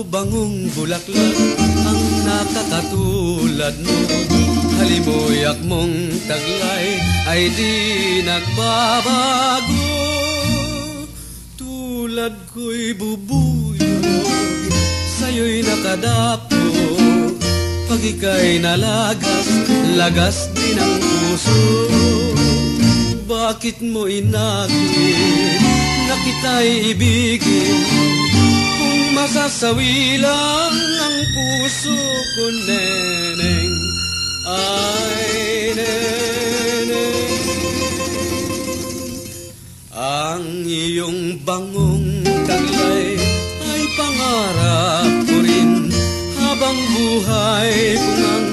bango-bangong bulaklak ang nakakatulad mo. Halimoyak mong taglay ay di nagbabago. Tulad ko'y bubuyog, sa'yo'y nakadapo. Pag ika'y nalagas, lagas din ang puso. Bakit mo inakit na kita'y ibigin? Kung masasawi lang ang puso ko, neneng, ay neneng. Ang iyong bangong taglay ay pangarap ko rin, habang buhay ko nang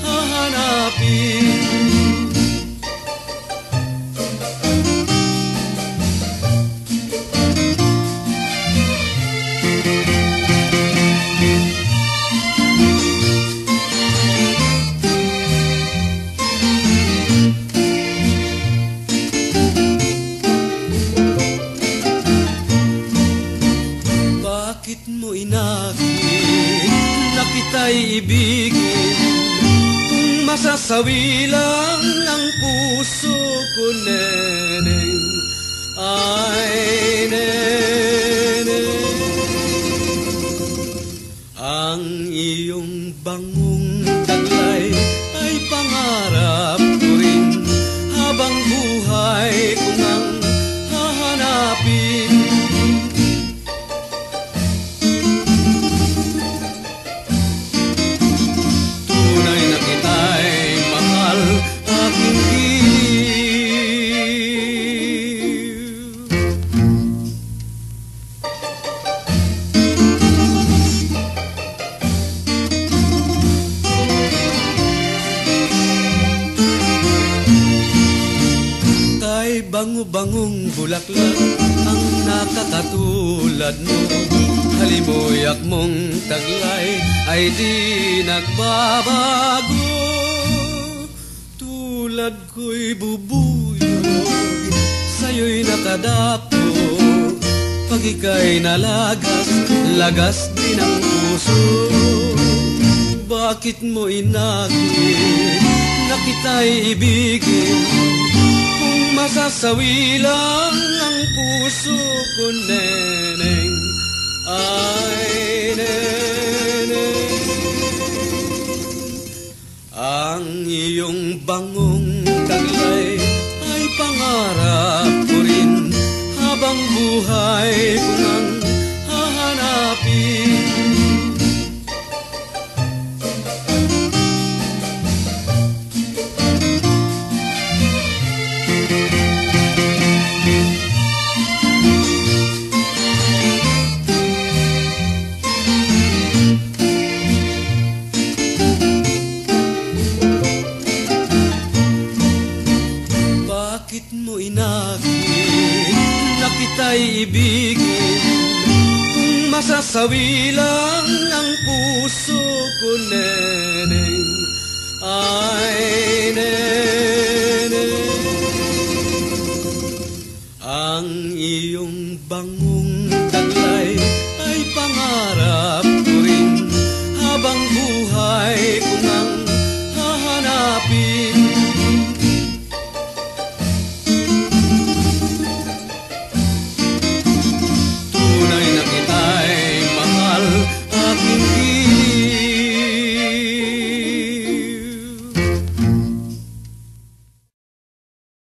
hahanapin. Bakit mo inakit na kita'y ibigin? Kung masasawi lang ang puso ko, neneng, ay neneng. Ang iyong bangong taglay ay pangarap ko rin, habang buhay ko nang hahanapin. Bango-bangong bulaklak ang nakakatulad mo. Halimoyak mong taglay ay di nagbabago. Tulad ko'y bubuyog, sa'yo'y nakadapo. Pag ika'y nalagas, lagas din ang puso. Bakit mo inakit na kita'y ibigin? Masasawi lang ang puso ko, neneng, ay neneng. Ang iyong bangong taglay ay pangarap ko rin, habang buhay ko nang hahanapin. Bakit mo inakit na kita'y ibigin? Kung masasawi lang ang puso ko, nene.